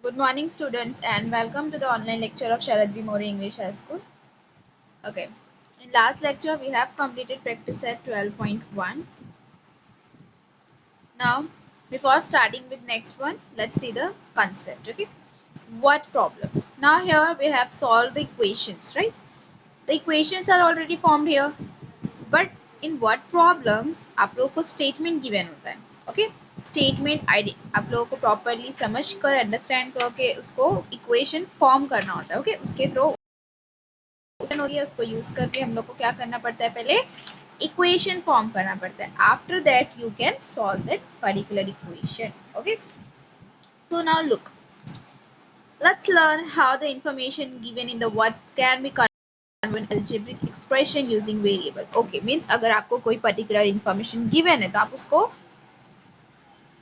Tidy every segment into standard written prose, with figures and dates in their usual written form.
Good morning, students, and welcome to the online lecture of Sharad B. More English High School. Okay, in last lecture, we have completed practice set 12.1. Now, before starting with next one, let's see the concept. Okay, what problems? Now, here we have solved the equations, right? The equations are already formed here, but in what problems आप लोगों को statement given होता है. Okay, statement ID आप लोगों को properly समझ कर understand करके उसको equation form करना होता है. Okay, उसके through होगी उसको यूज करके हम लोग को क्या करना पड़ता है, पहले इक्वेशन फॉर्म करना पड़ता है. After that you can solve that particular equation. Okay, so now look, let's learn how the information given in the word can be converted into algebraic expression using variable. Okay, means अगर आपको कोई particular information given है तो आप उसको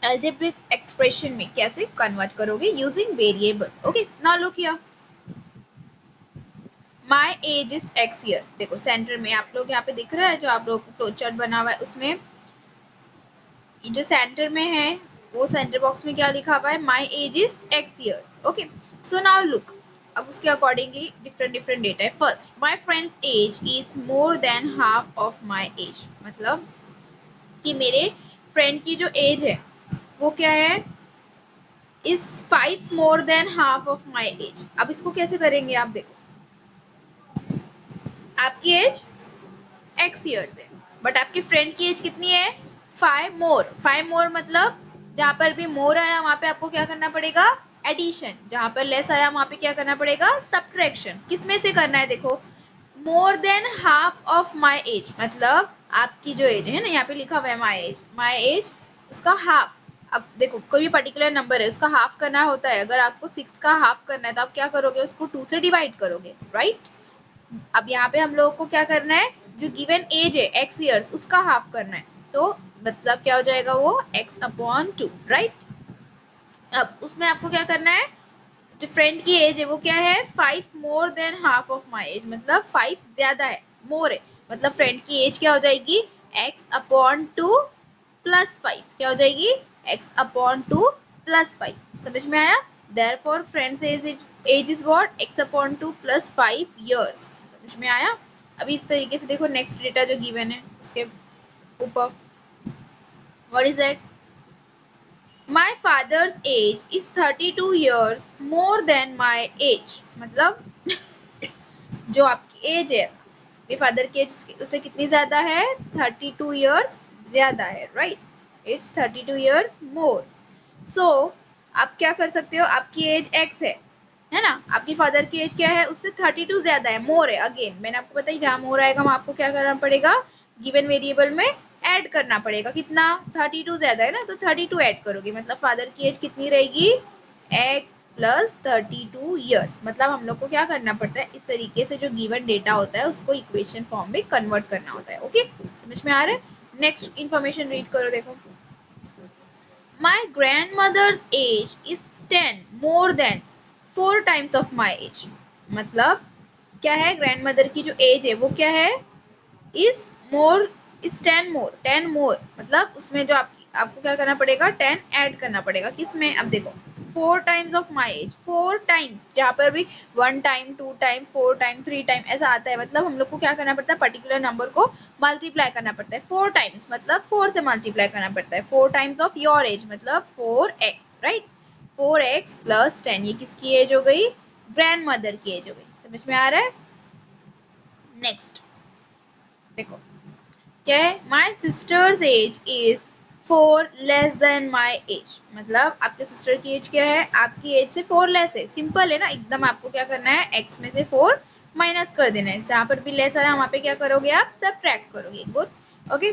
algebraic expression में कैसे convert करोगे using variable. Okay, now look here, my age is x year. देखो सेंटर में आप लोग यहाँ पे दिख रहा है जो आप लोग को फ्लो चार्ट बना हुआ है, उसमें जो सेंटर में है वो सेंटर बॉक्स में क्या लिखा हुआ है, my age is x years. Okay, so now look, अब उसके अकॉर्डिंगली डिफरेंट डिफरेंट डेटा है. First, my friend's age is more than half of my age. मतलब कि मेरे फ्रेंड की जो एज है वो क्या है, is 5 more than half of my as. अब इसको कैसे करेंगे, आप देखो, आपकी एज एक्स ईयर्स है बट आपके फ्रेंड की एज कितनी है, 5 मोर मतलब जहां पर भी मोर आया वहां पे आपको क्या करना पड़ेगा, एडिशन. जहां पर लेस आया वहां पे क्या करना पड़ेगा, सब्ट्रैक्शन. किसमें से करना है, देखो, मोर than half of my age मतलब आपकी जो एज है ना, यहाँ पे लिखा हुआ है माई एज उसका हाफ. अब देखो कोई भी पर्टिकुलर नंबर है उसका हाफ करना होता है. अगर आपको 6 का हाफ करना है तो आप क्या करोगे, उसको 2 से डिवाइड करोगे, राइट. अब यहाँ पे हम लोगों को क्या करना है, जो गिवन एज है एक्स ईयर्स उसका हाफ करना है. तो मतलब क्या हो जाएगा, वो x अपॉन 2, राइट. अब उसमें आपको क्या करना है, जो फ्रेंड की एज है वो क्या है, 5 मोर than half of my age मतलब 5 ज्यादा है, मोर है, मतलब फ्रेंड की एज क्या हो जाएगी, x अपॉन 2 प्लस 5. क्या हो जाएगी, x अपॉन 2 प्लस 5. समझ में आया. Therefore friend's age is what, x upon 2 plus 5 years. समझ में आया. अभी इस तरीके से देखो नेक्स्ट डेटा जो गिवन है उसके ऊपर, what is that, my father's age is 32 years more than my age. मतलब जो आपकी एज है, मेरे फादर की एज उससे कितनी ज्यादा है, 32 years ज्यादा है, राइट. इट्स 32 years मोर. सो आप क्या कर सकते हो, आपकी एज एक्स है ना, आपकी फादर की एज क्या है, उससे 32 ज्यादा है, मोर है. अगेन मैंने आपको बताया जहां मोर आएगा वहां आपको क्या करना पड़ेगा, गिवन वेरिएबल में ऐड करना पड़ेगा. कितना, 32 ज्यादा है ना, तो 32 ऐड करोगे मतलब फादर की एज कितनी रहेगी, एक्स प्लस 32 ईयर्स. मतलब हम लोग को क्या करना पड़ता है, इस तरीके से जो गिवन डेटा होता है उसको इक्वेशन फॉर्म में कन्वर्ट करना होता है. ओके, समझ में आ रहा है. नेक्स्ट इन्फॉर्मेशन रीड करो, देखो, my grandmother's age is 10 more than 4 times of my age. मतलब क्या है, ग्रैंड मदर की जो एज है वो क्या है, इज मोर, इज 10 मोर मतलब उसमें जो आपको क्या करना पड़ेगा, 10 ऐड करना पड़ेगा. किसमें, अब देखो 4 times of my as, 4 times, जहाँ पर भी 1 टाइम 2 टाइम 4 टाइम 3 टाइम ऐसा आता है, मतलब हम लोग को क्या करना पड़ता है, पर्टिकुलर नंबर को मल्टीप्लाई करना पड़ता है. 4 टाइम्स मतलब 4 से मल्टीप्लाई करना पड़ता है. 4 टाइम्स ऑफ योर एज मतलब 4x, राइट. 4x प्लस 10, ये किसकी एज हो गई, ग्रैंड मदर की एज हो गई. समझ में आ रहा है. नेक्स्ट देखो क्या है, my sister's age is 4 less than my age. मतलब आपके सिस्टर की एज क्या है, आपकी एज से 4 लेस है. सिंपल है ना एकदम. आपको क्या करना है, x में से 4 माइनस कर देना है. जहां पर भी लेस आया वहां पे क्या करोगे, आप सब्ट्रैक्ट करोगे. Good. Okay,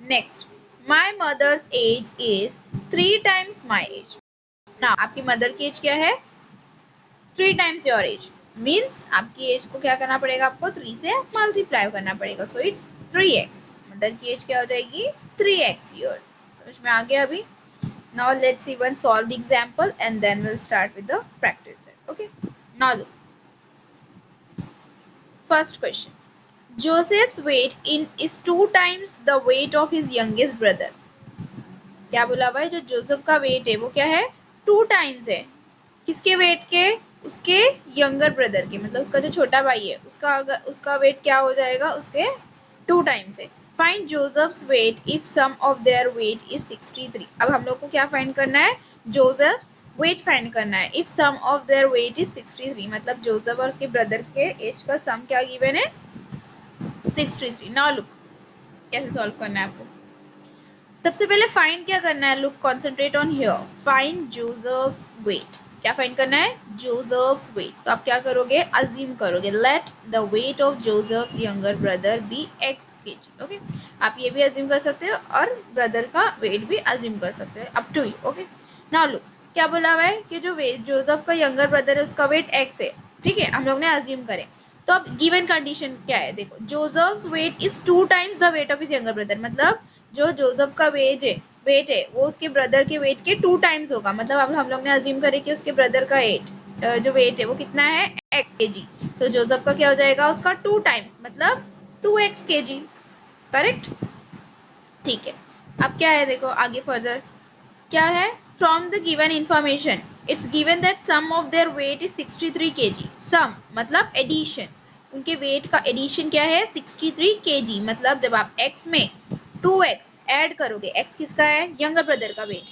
next, my mother's age is 3 times my age. ना आपकी मदर की एज क्या है, 3 टाइम्स योर एज. मीन्स आपकी एज को क्या करना पड़ेगा, आपको 3 से मल्टीप्लाई करना पड़ेगा. So it's 3x. मदर की एज क्या हो जाएगी, 3x years. समझ में आ गया अभी. Now let's see one solved example and then we'll start with the practice set. Okay. Now look. First question. Joseph's weight is 2 times the weight of his youngest brother. क्या बोला हुआ है, जो Joseph का वेट है वो क्या है, 2 टाइम्स है किसके वेट के? उसके यंगर ब्रदर के, मतलब उसका जो छोटा भाई है उसका, अगर उसका वेट क्या हो जाएगा? उसके 2 टाइम्स है। Find Joseph's weight if sum of their weight is 63। अब हम लोग को क्या फाइंड करना है? जोसेफ्स वेट फाइंड करना है if sum of their weight is 63, मतलब जोसेफ और उसके ब्रदर के एज का सम क्या गिवन है? 63। नाउ लुक, कैसे सॉल्व करना है आपको? सबसे पहले फाइंड क्या करना है? Look, concentrate on here, find Joseph's weight. क्या फाइंड करना है? Joseph's weight. तो आप क्या करोगे? अज्यूम करोगे, let the weight of Joseph's younger brother be x kg। Okay, आप ये भी अज्यूम कर सकते हो और ब्रदर का वेट भी अज्यूम कर सकते हो, up to you. Okay, now look, क्या बोला हुआ है कि जो वेट जोसेफ का यंगर ब्रदर है उसका वेट x है, ठीक है, हम लोग ने अज्यूम करें। तो अब गिवन कंडीशन क्या है? देखो, Joseph's weight is 2 times the weight of his younger brother, मतलब जो जोसेफ का वेट है वो उसके ब्रदर के वेट के 2 टाइम्स होगा। मतलब अब हम लोग ने अज्यूम करे कि उसके ब्रदर का जो वेट है वो कितना है? x kg। तो जोसेफ का क्या हो जाएगा? उसका 2 टाइम्स, मतलब 2x kg। करेक्ट, ठीक है। अब क्या है? देखो आगे फर्दर क्या है? From the given information it's given that sum of their weight is 63 kg। Sum मतलब एडिशन, उनके वेट का एडिशन क्या है? 63 kg। मतलब जब आप x में 2x ऐड करोगे, x किसका है? यंगर ब्रदर का वेट,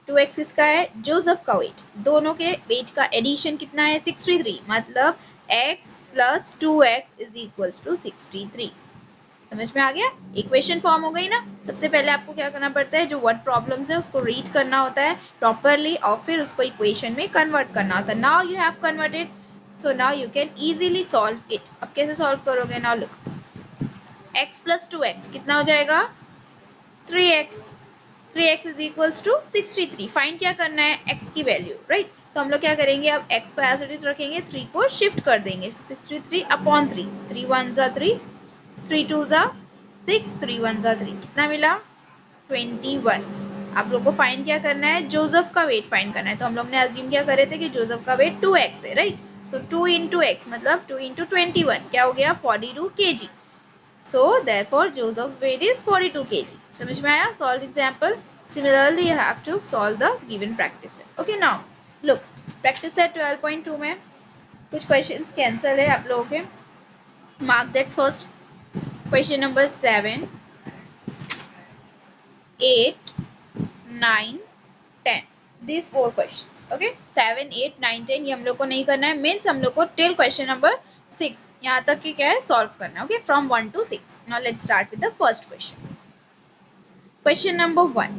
2x किसका है? जोसेफ का वेट, दोनों के वेट का एडिशन कितना है? 63, मतलब x plus 2x is equals to 63। समझ में आ गया? इक्वेशन फॉर्म हो गई ना। सबसे पहले आपको क्या करना पड़ता है? जो वर्ड प्रॉब्लम्स है उसको रीड करना होता है प्रॉपरली और फिर उसको इक्वेशन में कन्वर्ट करना होता है। Now you have converted, so now you can easily solve it. अब कैसे सॉल्व करोगे? Now look, x plus 2x कितना हो जाएगा? 3x। 3x is equals to 63। Find क्या करना है? x की वैल्यू, राइट। तो हम लोग क्या करेंगे? अब x को एज इट इज रखेंगे, 3 को शिफ्ट कर देंगे, 63 अपॉन 3, 3 1 जा 3, 3 2 जा 6, 3 1 जा 3, कितना मिला? 21। आप लोग को फाइंड क्या करना है? जोसेफ का वेट फाइंड करना है। तो हम लोग ने अज्यूम क्या करे थे कि जोसेफ का वेट 2x है, राइट। सो 2 इंटू एक्स मतलब 2 इंटू 21 क्या हो गया? 42 kg। So therefore Joseph's weight is 42 kg. समझ में आया? Solve example. Similarly you have to solve the given practice set. Okay, now look, practice set 12.2 में कुछ questions cancel है आप लोगों के. Mark that first. Question number 7, 8, 9, 10. These 4 questions. Okay, 7, 8, 9, 10 ये हम लोग को नहीं करना है. Means हम लोग को till question number 6 यहाँ तक की क्या है? Solve करना है. Okay, from 1 to 6. Now let's start with the first question. Question number 1.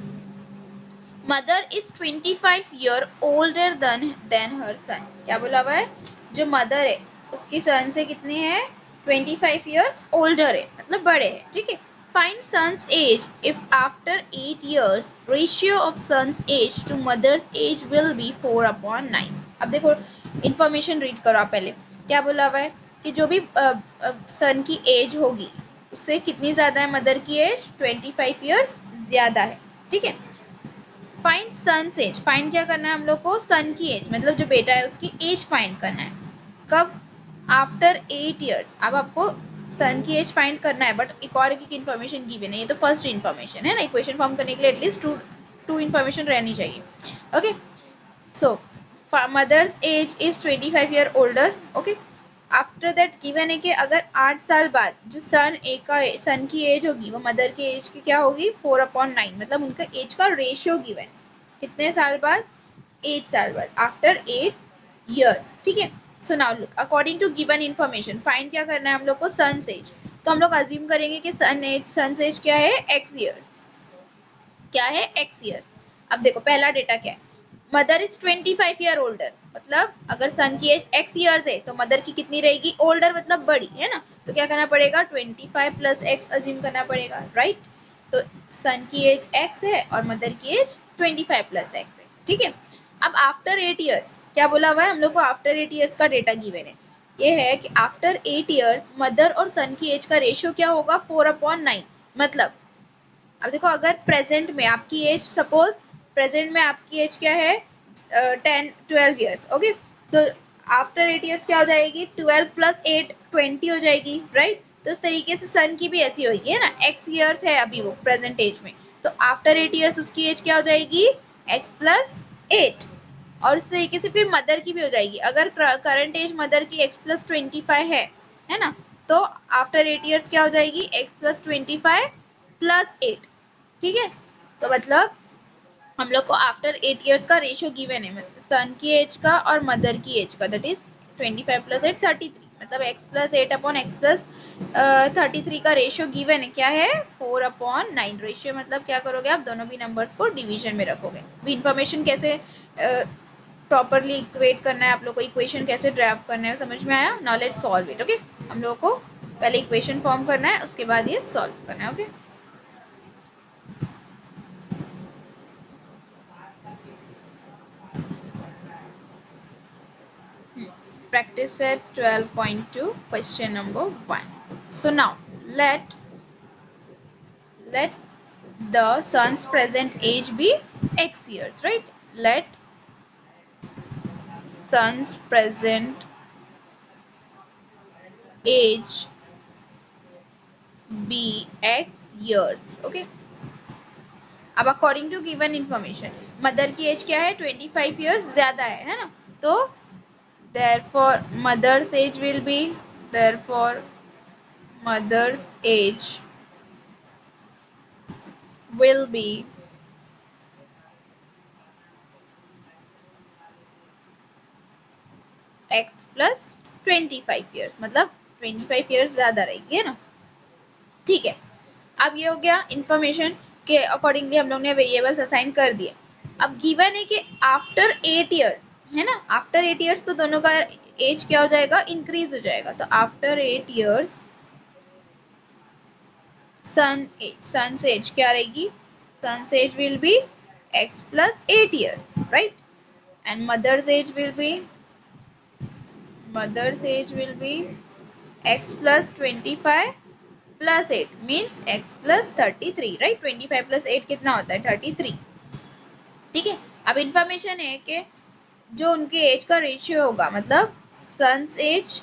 Mother is 25 year older than her son. क्या बोला हुआ है? जो मदर है उसकी सन से कितने हैं? 25 years older है, मतलब बड़े हैं, ठीक है। Find son's age if after 8 years ratio of son's age to mother's age will be 4/9. अब देखो इंफॉर्मेशन रीड करो आप पहले। क्या बोला हुआ है कि जो भी सन की एज होगी उससे कितनी ज़्यादा है मदर की एज? 25 years ज़्यादा है, ठीक है। फाइंड सन्स एज, फाइंड क्या करना है हम लोग को? सन की एज, मतलब जो बेटा है उसकी एज फाइंड करना है। कब? After 8 years। अब आपको सन की एज फाइंड करना है, बट एक और एक इन्फॉर्मेशन गिवन है, ये तो फर्स्ट इन्फॉर्मेशन है ना। इक्वेशन फॉर्म करने के लिए एटलीस्ट टू इन्फॉर्मेशन रहनी चाहिए। Okay, so mother's age is 25 year older. Okay, after that given है कि अगर 8 साल बाद जो सन की एज होगी वो मदर की एज की क्या होगी? 4/9, मतलब उनका एज का रेशियो गिवन। कितने साल बाद? 8 साल बाद, आफ्टर 8 years, ठीक है। So now look, according to given information find क्या करना है हम लोग को? Son's age. तो हम लोग अज्यूम करेंगे कि सन्स एज क्या है? x years। क्या है? x years। अब देखो पहला डेटा क्या है? मदर इज 25 year ओल्डर, मतलब अगर सन की एज x years है तो मदर की कितनी रहेगी? ओल्डर मतलब बड़ी, है ना। तो क्या करना पड़ेगा? 25 प्लस x अज्यूम करना पड़ेगा, राइट। तो सन की एज x है और मदर की एज 25 प्लस x है, ठीक है। अब आफ्टर 8 years क्या बोला हुआ है हम लोग को? आफ्टर 8 years का डेटा गिवन है। ये है कि आफ्टर 8 years मदर और सन की एज का रेशियो क्या होगा? 4/9। मतलब अब देखो, अगर प्रेजेंट में आपकी एज, सपोज प्रेजेंट में आपकी एज क्या है? 10-12 years। Okay, so after 8 years क्या हो जाएगी? 12 प्लस 8 20 हो जाएगी, राइट। तो इस तरीके से सन की भी ऐसी होगी, है ना। x years है अभी वो प्रेजेंट एज में, तो आफ्टर 8 years उसकी एज क्या हो जाएगी? x plus 8। और उस तरीके से फिर मदर की भी हो जाएगी। अगर करंट एज मदर की x+25 है ना, तो आफ्टर 8 ईयर्स क्या हो जाएगी, x+25 +8। ठीक है, तो मतलब हम लोग को आफ्टर 8 ईयर्स का रेशियो गिवन है, सन की एज का और मदर की एज का, दैट इज 25 + 8 33, मतलब x+8/x+33 का रेशियो गिवन है, क्या है 4/9 रेशियो। मतलब क्या करोगे आप, दोनों भी नंबर्स को डिवीजन में रखोगे। भी इंफॉर्मेशन कैसे प्रॉपरली इक्वेट करना है, आप लोग को इक्वेशन कैसे ड्राफ्ट करना है, समझ में आया। Now let's solve it. Okay, हम लोग को पहले इक्वेशन फॉर्म करना है, उसके बाद ये सॉल्व करना है। Okay, practice set 12.2 question number 1. So now let the son's present age be x years, right? Let son's present age be x years. Okay, अब according to given information mother की age क्या है, 25 years ज्यादा है ना, तो therefore mother's age will be, therefore mother's age will be x+25 years, मतलब 25 years ज्यादा रहेगी, है ना। ठीक है, अब ये हो गया इंफॉर्मेशन के अकॉर्डिंगली हम लोग ने वेरिएबल्स असाइन कर दिए। अब गिवन है कि आफ्टर 8 ईयर्स, है ना, आफ्टर 8 ईयर्स तो दोनों का एज क्या हो जाएगा, इंक्रीज हो जाएगा। तो आफ्टर 8 ईयर्स सन्स एज क्या रहेगी, son's age will be x+8 years, right, and mother's age will be x+25 +8 means x+33, right. 25 + 8 कितना होता है, 33। ठीक है, अब इंफॉर्मेशन है कि जो उनके एज का रेशियो होगा, मतलब सन्स एज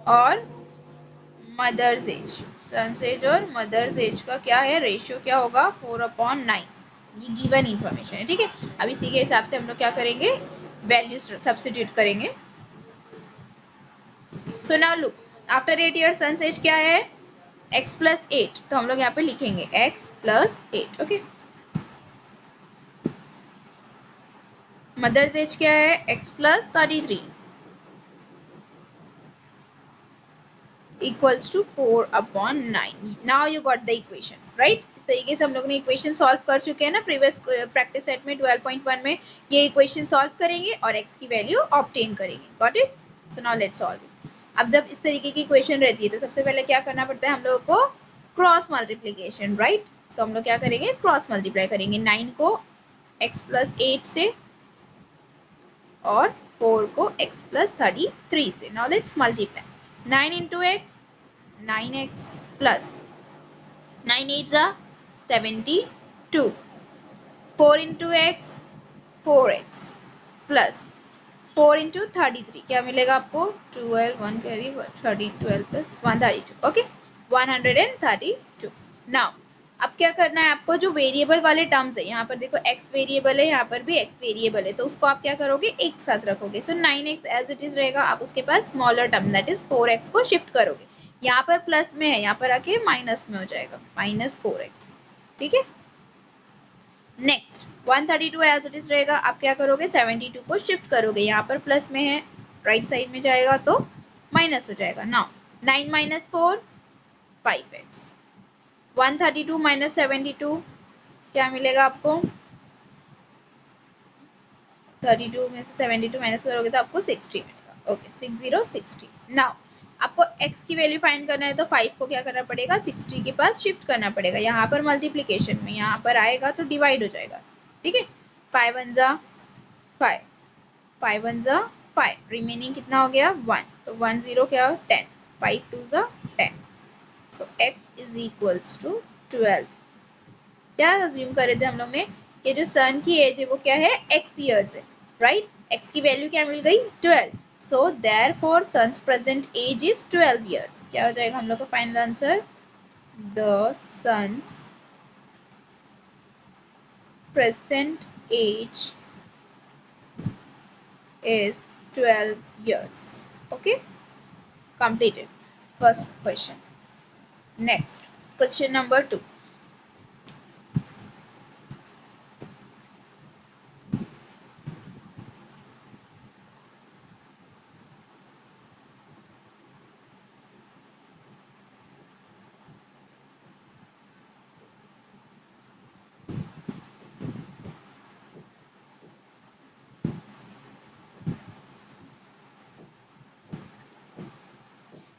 और मदर्स एज, सन्स एज और मदर्स एज का क्या है रेशियो, क्या होगा 4/9। ये गिवन इंफॉर्मेशन है। ठीक है, अब इसी के हिसाब से हम लोग क्या करेंगे, वैल्यूज सब्स्टिट्यूट करेंगे। So now look, after 8 years son's age क्या है, x+8, तो हम लोग यहाँ पे लिखेंगे x+8। ओके, मदर्स एज क्या है, x+33 equals to 4/9। Now you got the equation, right. इस तरीके से हम लोग ने इक्वेशन सॉल्व कर चुके हैं ना प्रीवियस प्रैक्टिस सेट में 12.1 में। ये इक्वेशन सॉल्व करेंगे और x की वैल्यू ऑब्टेन करेंगे। Got it. So now let's solve. अब जब इस तरीके की इक्वेशन रहती है तो सबसे पहले क्या करना पड़ता है हम लोगों को, क्रॉस मल्टीप्लीकेशन, राइट। सो हम लोग क्या करेंगे, क्रॉस मल्टीप्लाई करेंगे 9 को x+8 से और 4 को x+33 से। Now let's multiply 9 into x 9x plus 9 8s are 72, 4 into x 4x plus 4 into 33 क्या मिलेगा आपको, 12 1 कैरी 13 12 plus 132, ओके 132। नाउ अब क्या करना है आपको, जो वेरिएबल वाले टर्म्स है, यहाँ पर देखो x वेरिएबल है, यहाँ पर भी x वेरिएबल है, तो उसको आप क्या करोगे, एक साथ रखोगे। सो 9x एज इट इज रहेगा, आप उसके पास smaller term that is 4x को शिफ्ट करोगे। यहाँ पर प्लस में है, यहाँ पर आके माइनस में हो जाएगा, -4x। ठीक है, नेक्स्ट 132 एज इट इज रहेगा, आप क्या करोगे 72 को शिफ्ट करोगे, यहाँ पर प्लस में है, राइट साइड में जाएगा तो माइनस हो जाएगा। नाउ 9 - 4 5x, 132 - 72 क्या मिलेगा आपको, 32 में से 72 माइनस करोगे तो आपको 60 मिलेगा। ओके 60 नाउ आपको x की वैल्यू फाइंड करना है तो 5 को क्या करना पड़ेगा, 60 के पास शिफ्ट करना पड़ेगा। यहाँ पर मल्टीप्लीकेशन में यहाँ पर आएगा तो डिवाइड हो जाएगा। ठीक है, 5 1 जा 5, 5 1 जा 5, रिमेनिंग कितना हो गया 1, तो 1 0 क्या 10, 5 2 जा 10। सो x इज इक्वल्स टू 12। क्या अज्यूम कर रहे थे हम लोग ने कि जो सन की एज है वो क्या है, x ईयर्स है, राइट। x की वैल्यू क्या मिल गई 12, so therefore son's present age is 12 years. क्या हो जाएगा हम लोग का final answer, the son's present age is 12 years. Okay, completed first question. Next, question number 2.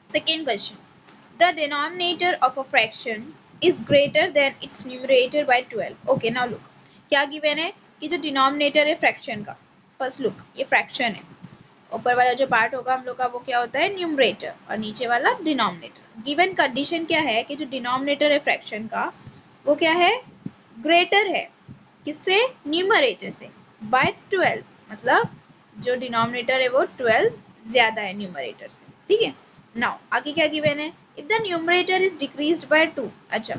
Second question. The denominator of a fraction is greater than its numerator by 12. Okay, now look. क्या given है कि जो denominator है fraction का. First look, ये fraction है. ऊपर वाला जो पार्ट होगा हम लोग का वो क्या होता है न्यूमरेटर और नीचे वाला डिनोमिनेटर. गिवन कंडीशन क्या है कि जो डिनोमिनेटर है फ्रैक्शन का वो क्या है ग्रेटर है किससे न्यूमरेटर से बाय 12. मतलब जो डिनोमिनेटर है वो 12 ज्यादा है न्यूमरेटर से. ठीक है. नाउ आगे क्या गिवन है if the numerator is decreased by 2. अच्छा,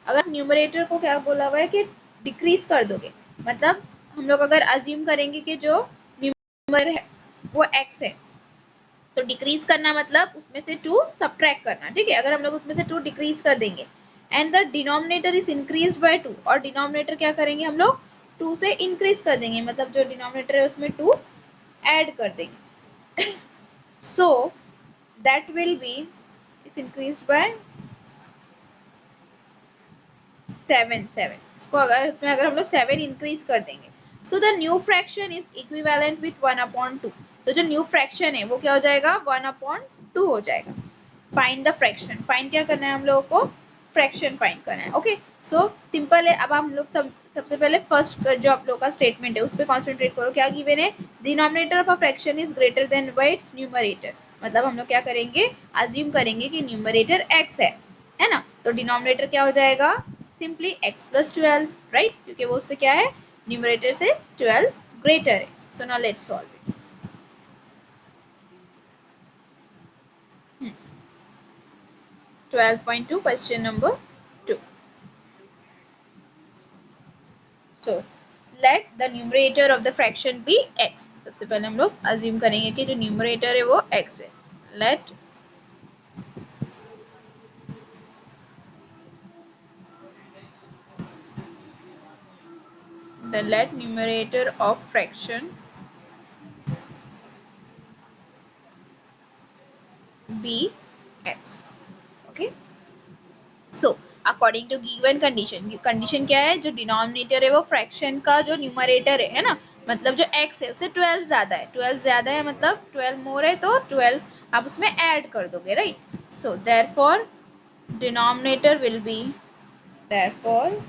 अगर न्यूमरेटर को क्या बोला हुआ है कि डिक्रीज कर दोगे मतलब हम लोग अगर अज्यूम करेंगे कि जो न्यूमरेटर है वो x है तो डिक्रीज करना मतलब उसमें से 2 सब्ट्रैक्ट करना. ठीक है, अगर हम लोग उसमें से 2 डिक्रीज कर देंगे and the denominator is increase by 2 और डिनोमिनेटर क्या करेंगे हम लोग 2 से इंक्रीज कर देंगे मतलब जो डिनोमिनेटर है उसमें 2 ऐड कर देंगे. So that will be is increase by 7. इसको अगर उसमें अगर हम लोग 7 इंक्रीज कर देंगे so the new fraction is equivalent with 1/2. तो जो न्यू फ्रैक्शन है वो क्या हो जाएगा 1/2 हो जाएगा. Find the fraction. फाइंड क्या करना है हम लोगों को फ्रैक्शन फाइंड करना है. ओके, सो सिंपल है. अब हम लोग सबसे पहले फर्स्ट जो आप लोग का स्टेटमेंट है उस पर कॉन्सेंट्रेट करो. क्या गिवन है denominator of a fraction is greater than bye it's numerator. मतलब हम लोग क्या करेंगे अज्यूम करेंगे कि न्यूमरेटर x है ना. तो डिनोमिनेटर क्या हो जाएगा सिंपली x प्लस 12 राइट क्योंकि वो उससे क्या है न्यूमरेटर से 12 ग्रेटर है. So now let's solve it. 12.2 question number 2. So let the numerator of the fraction be x. सबसे पहले हम लोग assume करेंगे कि जो numerator है वो x है. Let numerator of fraction be x. Okay. So according to given condition. Condition क्या है जो डिनोमिनेटर है वो फ्रैक्शन का जो न्यूमरेटर है ना मतलब जो x है उससे 12 ज्यादा है. 12 ज्यादा है मतलब 12 मोर है तो 12 आप उसमें ऐड कर दोगे right. So therefore denominator will be therefore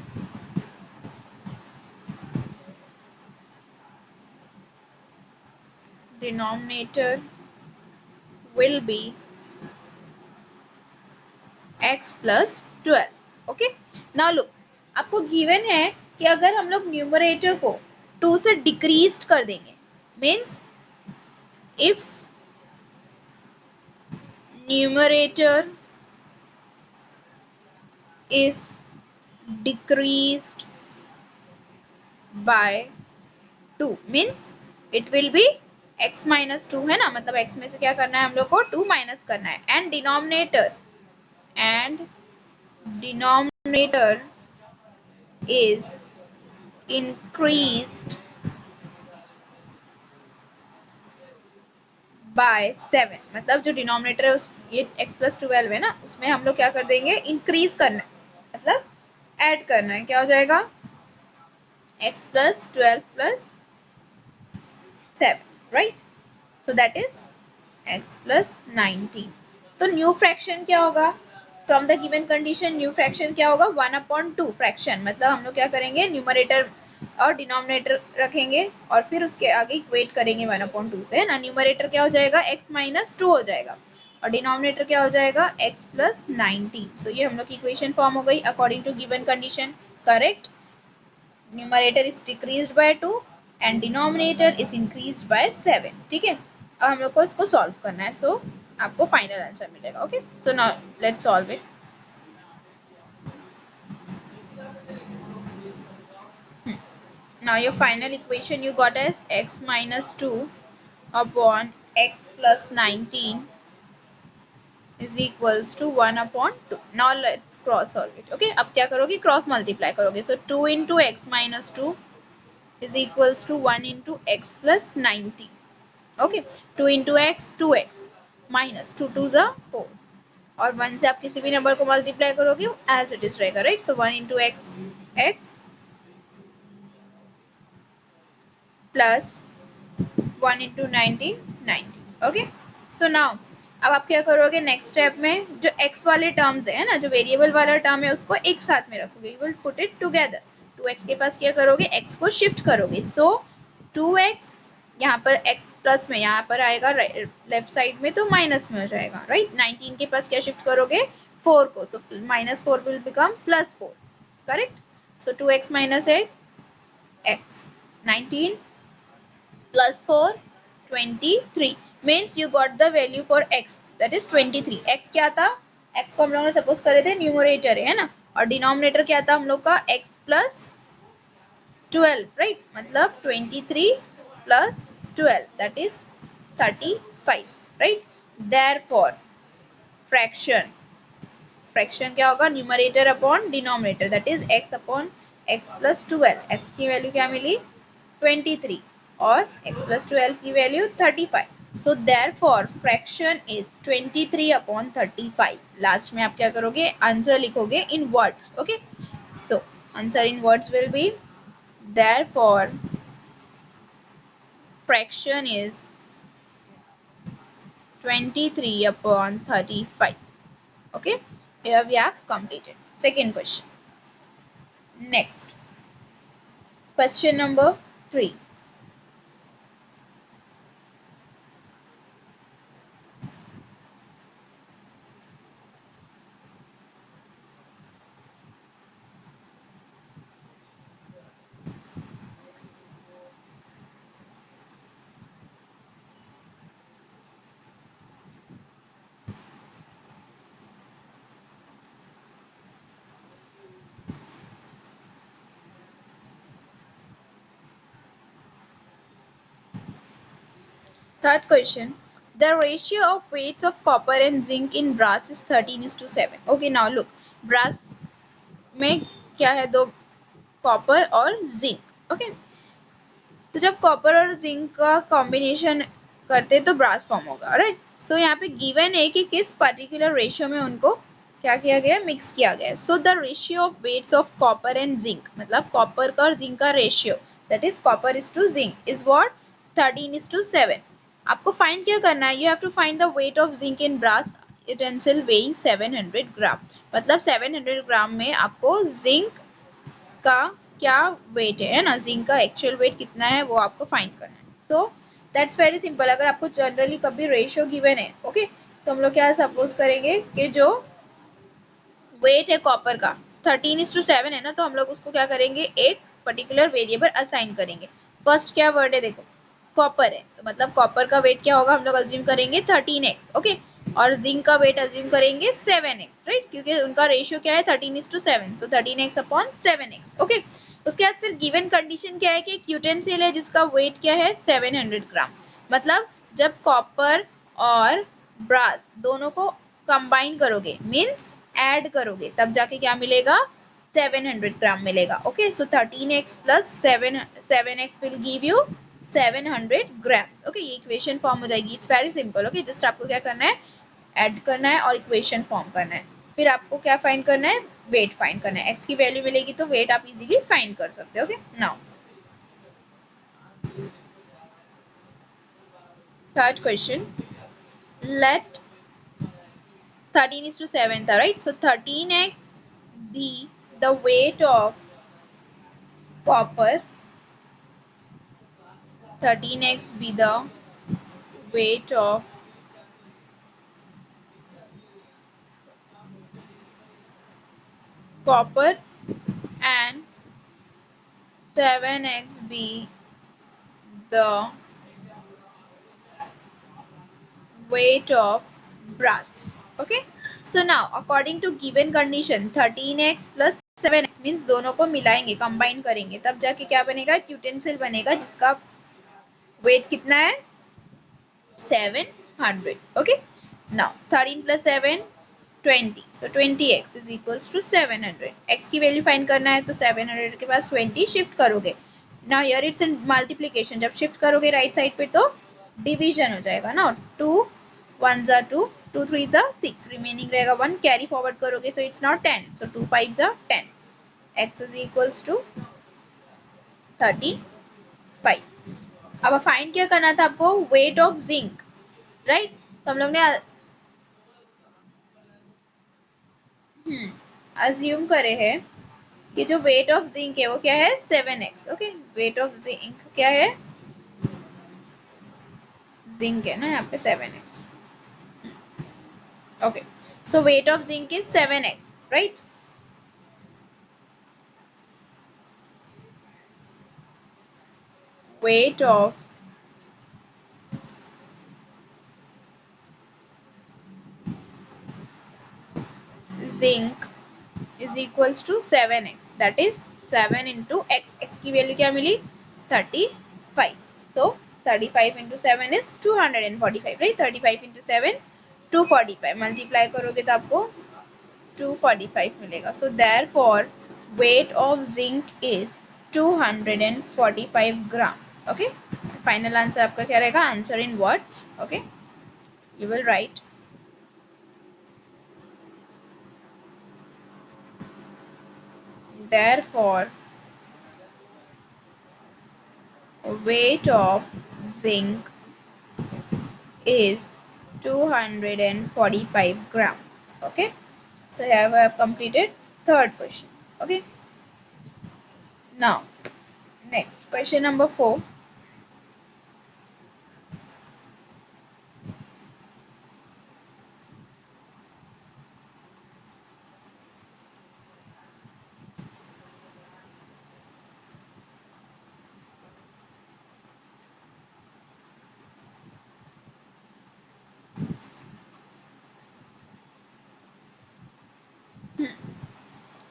denominator will be x plus 12. Okay, now look आपको गिवन है कि अगर हम लोग न्यूमरेटर को 2 से डिक्रीज कर देंगे means if numerator is decreased by 2 means it will be x minus 2 है ना मतलब x में से क्या करना है हम लोग को 2 माइनस करना है and denominator is increased by 7 मतलब जो डिनोमिनेटर है उस ये x प्लस 12 है ना उसमें हम लोग क्या कर देंगे इंक्रीज करना है मतलब ऐड करना है. क्या हो जाएगा x plus 12 plus 7 right. So that is x plus 19. तो न्यू फ्रैक्शन क्या होगा from the given condition. New fraction क्या होगा 1/2 फ्रैक्शन मतलब हम लोग क्या करेंगे न्यूमरेटर और डिनोमिनेटर रखेंगे और फिर उसके आगे इक्वेट करेंगे 1/2 से है ना. न्यूमरेटर क्या हो जाएगा x माइनस 2 हो जाएगा और डिनोमिनेटर क्या हो जाएगा x प्लस 19. सो ये हम लोग की इक्वेशन फॉर्म हो गई according to given condition. Correct. Numerator is decreased by 2 and denominator is increased by 7. ठीक है, अब हम लोग को इसको सॉल्व करना है. सो आपको फाइनल आंसर मिलेगा. Okay, so now let's solve it. Now your final equation you got as x minus 2 upon x plus 19 is equals to 1 upon 2. Now let's cross solve it. Okay, अब क्या करोगे, cross multiply करोगे. So 2 into x minus 2 is equals to 1 into x plus 19. Okay, 2 into x 2x minus 2 2 is 4 और 1 से आप किसी भी number को मल्टीप्लाई करोगे एज इट इज रहेगा, राइट. सो 1 into x x plus 1 into 90 90. Okay, so now अब आप क्या करोगे, नेक्स्ट स्टेप में जो x वाले टर्म्स है ना, जो वेरिएबल वाला टर्म है उसको एक साथ में रखोगे. You will put it together. 2x के पास क्या करोगे, x को शिफ्ट करोगे. सो 2x यहाँ पर x प्लस में यहाँ पर आएगा लेफ्ट साइड में, तो माइनस में हो जाएगा, राइट. 19 के पास क्या शिफ्ट करोगे, 4 को, तो minus 4 will become plus 4, correct. So 2x minus x 19 plus 4 23 means you got the value for x, that is 23. x क्या था, x को हम लोगों ने सपोज करे थे न्यूमरेटर है ना, और डिनोमिनेटर क्या था हम लोग का x प्लस 12, राइट. मतलब 23 plus 12 that is 35, right. therefore fraction fraction क्या होगा, numerator upon denominator, that is x upon x plus 12. x की वैल्यू क्या मिली 23 और x प्लस 12 की value 35. So therefore fraction is 23 upon 35. Last में आप क्या करोगे, आंसर लिखोगे in words. Okay, so answer in words will be therefore fraction is 23 upon 35. Okay, here we have completed. Second question. Next, question number 3. Third question. The ratio of weights of copper and zinc in brass is 13:7. Okay, now look. Brass में क्या है, दो copper और zinc. Okay, तो जब copper और zinc का combination करते तो ब्रास फॉर्म होगा, राइट. सो यहाँ पे गिवन है कि किस पर्टिकुलर रेशियो में उनको क्या किया गया, मिक्स किया गया. So the ratio of weights of copper and zinc, मतलब कॉपर का और जिंक का रेशियो, that is copper is to zinc, is what 13:7. आपको फाइंड क्या करना है, you have to find the weight of zinc in brass utensil weighing 700 gram. मतलब 700 ग्राम में आपको जिंक का क्या वेट है ना, जिंक का एक्चुअल वेट कितना है वो आपको फाइंड करना है. So that's very simple. अगर आपको जनरली कभी रेशियो गिवन है, ओके, तो हम लोग क्या सपोज करेंगे कि जो वेट है कॉपर का 13:7 है ना, तो हम लोग उसको क्या करेंगे, एक पर्टिकुलर वेरिएबल असाइन करेंगे. फर्स्ट क्या वर्ड है, देखो कॉपर है, तो मतलब कॉपर का वेट क्या होगा, हम लोग अज्यूम करेंगे 13x. ओके, और जिंक का वेट अज्यूम करेंगे 7x, राइट, क्योंकि उनका रेशियो क्या है 13:7, तो 13x अपॉन 7x. ओके, उसके बाद फिर गिवन कंडीशन क्या है कि एक यूटेंसिल है जिसका वेट क्या है 700 ग्राम. मतलब जब कॉपर और ब्रास दोनों को कंबाइन करोगे, मीन्स ऐड करोगे, तब जाके क्या मिलेगा 700 ग्राम मिलेगा. Okay, so 13x plus 7x will give you 700 grams. Okay, ये इक्वेशन फॉर्म हो जाएगी. It's very simple. Okay, just आपको क्या करना है, ऐड करना है और इक्वेशन फॉर्म करना है. फिर आपको क्या फाइंड करना है, वेट फाइंड करना है. x की वैल्यू मिलेगी तो वेट आप इजीली फाइंड कर सकते हो. Okay, now third question. Let 13:7 था, right. So 13x be the weight of copper, 13x be the weight of copper and 7x be the weight of brass. Okay, so now according to given condition 13x plus 7x means दोनों को मिलाएंगे, combine करेंगे, तब जाके क्या बनेगा, utensil बनेगा जिसका वेट कितना है 700. Okay, now 13 plus 7 20, so 20x is equals to 700. x की वैल्यू फाइंड करना है तो 700 के पास 20 शिफ्ट करोगे. Now here it's in multiplication, जब शिफ्ट करोगे राइट साइड पे तो डिवीजन हो जाएगा ना. 2 1 जा 2, 2 3 जा 6, रिमेनिंग रहेगा 1. कैरी फॉरवर्ड करोगे सो इट्स नॉट 10, सो 2 5 जा 10. x is equals to 35. अब फाइंड क्या करना था आपको, वेट ऑफ जिंक, राइट. तो हम लोग ने अज्यूम करे हैं कि जो वेट ऑफ जिंक है वो क्या है 7x. Okay, wait of zinc क्या है, जिंक है ना यहाँ पे 7x. Okay, so wait of zinc is 7x, right. Wait of zinc is equals to 7x, that is 7 into x. x की वैल्यू क्या मिली 35. so 35 into 7 is 245, right. 35 into 7 245, multiply करोगे तो आपको 245 मिलेगा. so therefore weight of zinc is 245 gram. okay, final answer आपका क्या रहेगा, answer in words. okay, you will write therefore weight of zinc is 245 grams. okay, so here I have completed third question. okay, now next question number 4.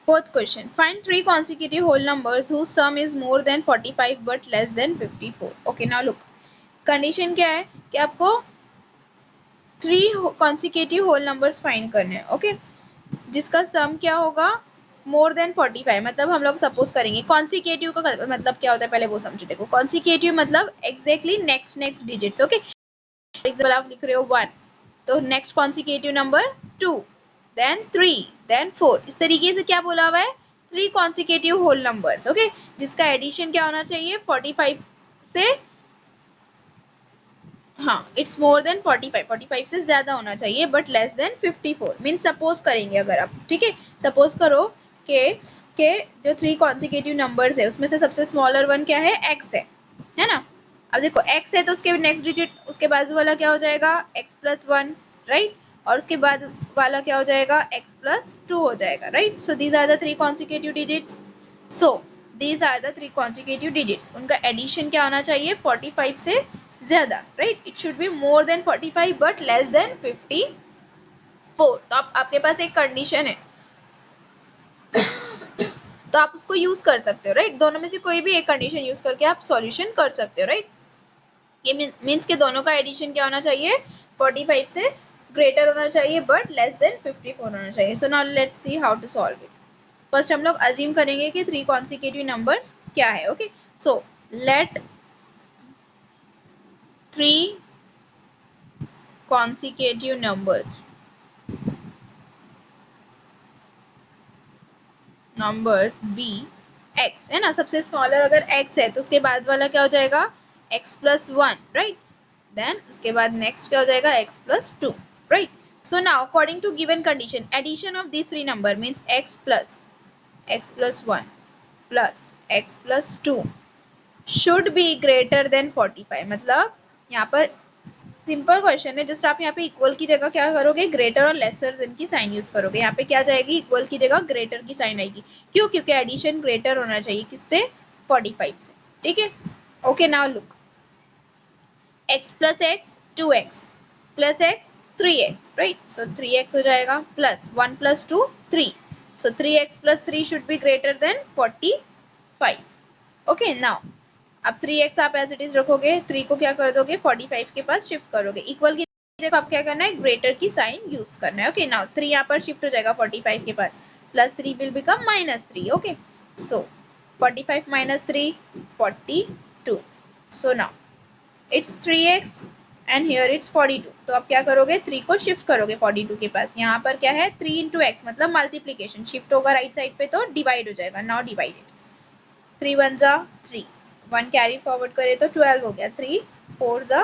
Fourth question, find three consecutive whole numbers whose sum is more than 45 but less than 54. okay, now look, condition क्या है कि आपको three consecutive whole numbers find करने हैं. okay, जिसका सम क्या होगा मोर than 45, मतलब हम लोग सपोज करेंगे कॉन्सिक्यूटिव का मतलब क्या होता है पहले वो समझो. देखो कॉन्सिक्यूटिव मतलब exactly next digits. Okay, example आप लिख रहे हो 1, तो next consecutive number 2, then 3, then 4. इस तरीके से क्या बोला हुआ है, three consecutive whole numbers. Okay, जिसका एडिशन क्या होना चाहिए 45 से, हाँ इट्स मोर देन 45, 45 से ज्यादा होना चाहिए but less than 54. Means suppose करेंगे अगर आप, ठीक है, सपोज करो के जो थ्री कॉन्सिक्यूटिव नंबर्स है उसमें से सबसे स्मॉलर वन क्या है, x है ना. अब देखो x है तो उसके नेक्स्ट डिजिट उसके बाजू वाला क्या हो जाएगा x प्लस 1, राइट. और उसके बाद वाला क्या हो जाएगा x प्लस 2 हो जाएगा, right. So these are the three consecutive digits. So these are the three consecutive digits, उनका एडिशन क्या होना चाहिए 45 से ज्यादा, right. It should be more than 45 but less than 54. तो आपके पास एक कंडीशन है तो आप उसको यूज कर सकते हो, राइट. दोनों में से कोई भी एक कंडीशन यूज करके आप सॉल्यूशन कर सकते हो, राइट. ये मीन्स के दोनों का एडिशन क्या होना चाहिए 45 से ग्रेटर होना चाहिए बट लेस देन 54 होना चाहिए. So now let's see how to solve it. First हम लोग अज्यूम करेंगे कि थ्री कॉन्सिक्यूटिव नंबर्स क्या है. Okay, so let three consecutive numbers b x है ना. सबसे स्मॉलर अगर x है तो उसके बाद वाला क्या हो जाएगा x प्लस 1, राइट. देन उसके बाद नेक्स्ट क्या हो जाएगा x plus 2, right. So now according to given condition addition of this three number means x plus 1 plus x plus 2 should be greater than 45. मतलब यहाँ पर सिंपल क्वेश्चन है, just आप यहाँ पे इक्वल की जगह क्या करोगे ग्रेटर और लेसर देन की साइन यूज करोगे. यहाँ पे क्या जाएगी इक्वल की जगह ग्रेटर की साइन आएगी. क्यों, क्योंकि एडिशन ग्रेटर होना चाहिए किससे 45 से, ठीक है. Okay, now look, x plus x 2x plus x 3x, right. So 3x हो जाएगा plus 1 plus 2 3. So 3x plus 3 should be greater than 45. Okay, now अब 3x आप एज इट इज रखोगे, 3 को क्या कर दोगे 45 के पास शिफ्ट करोगे, इक्वल की जगह आप क्या करना है ग्रेटर की साइन यूज करना है। ओके नाउ 3 यहाँ पर शिफ्ट हो जाएगा 45 के पास, plus 3 will become -3। Okay so 45 minus 3 42, so now it's 3x and here it's 42। तो अब क्या करोगे 3 को शिफ्ट करोगे 42 के पास, यहाँ पर क्या है 3 into x मतलब मल्टीप्लीकेशन, शिफ्ट होगा राइट साइड पे तो डिवाइड हो जाएगा, नाउ डिवाइडेड 3 1 जा 3, 1 कैरी फॉरवर्ड करे तो 12 हो गया, 3 4 जा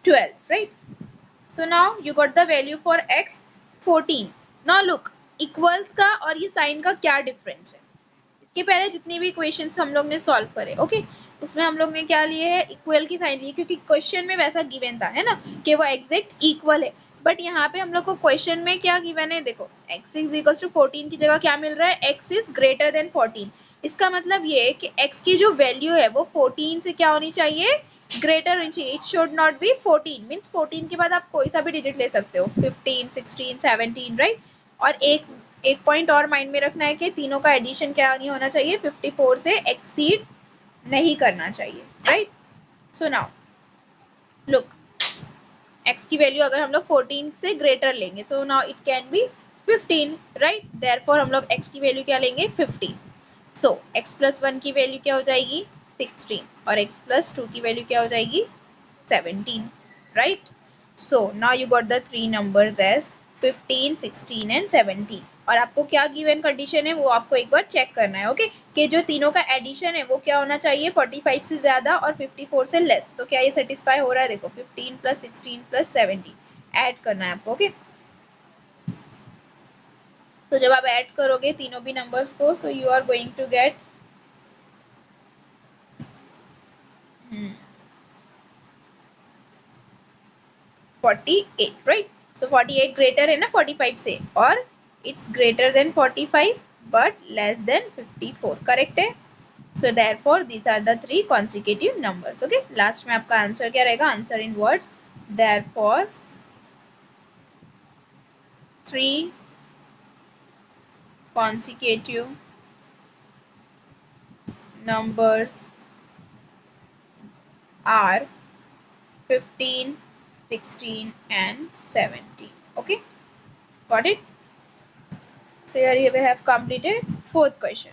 12, right? So now you got the value for x 14। now look equals का और ये साइन का क्या डिफरेंस है, इसके पहले जितनी भी क्वेश्चंस हम लोग ने सॉल्व करे ओके उसमें हम लोग ने क्या लिए है इक्वल की साइन लिए, क्योंकि क्वेश्चन में वैसा गिवन था है ना कि वो एग्जैक्ट इक्वल है, बट यहाँ पे हम लोग को क्वेश्चन में क्या गिवन है, देखो x इज इक्वल टू 14 की जगह क्या मिल रहा है x इज ग्रेटर देन 14। इसका मतलब ये है कि x की जो वैल्यू है वो 14 से क्या होनी चाहिए ग्रेटर होनी चाहिए, it should not be 14, means 14 के बाद आप कोई सा भी डिजिट ले सकते हो 15 16 17, राइट? और एक पॉइंट और माइंड में रखना है कि तीनों का एडिशन क्या नहीं होना चाहिए 54 से एक्सीड नहीं करना चाहिए, right? So now look x की वैल्यू अगर हम लोग 14 से ग्रेटर लेंगे so now it can be 15, right? Therefore हम लोग x की वैल्यू क्या लेंगे 15। सो x प्लस 1 की वैल्यू क्या हो जाएगी 16 और x प्लस 2 की वैल्यू क्या हो जाएगी 17, right? So now you got the three numbers as 15 16 and 17। और आपको क्या गिवन कंडीशन है वो आपको एक बार चेक करना है ओके कि जो तीनों का एडिशन है वो क्या होना चाहिए 45 से ज्यादा और 54 से लेस। तो क्या ये सेटिस्फाई हो रहा है, देखो 15 प्लस 16 प्लस 17 ऐड करना है आपको ओके। तो जब आप ऐड करोगे तीनों भी नंबर्स को so you are going to get 48, right? So 48 greater है ना 45 से और it's greater than 45 but less than 54, correct है? So therefore these are the three consecutive numbers okay. Last में आपका आंसर क्या रहेगा, answer in words therefore 3 consecutive numbers are 15 16 and 17, okay, got it? So here we have completed fourth question.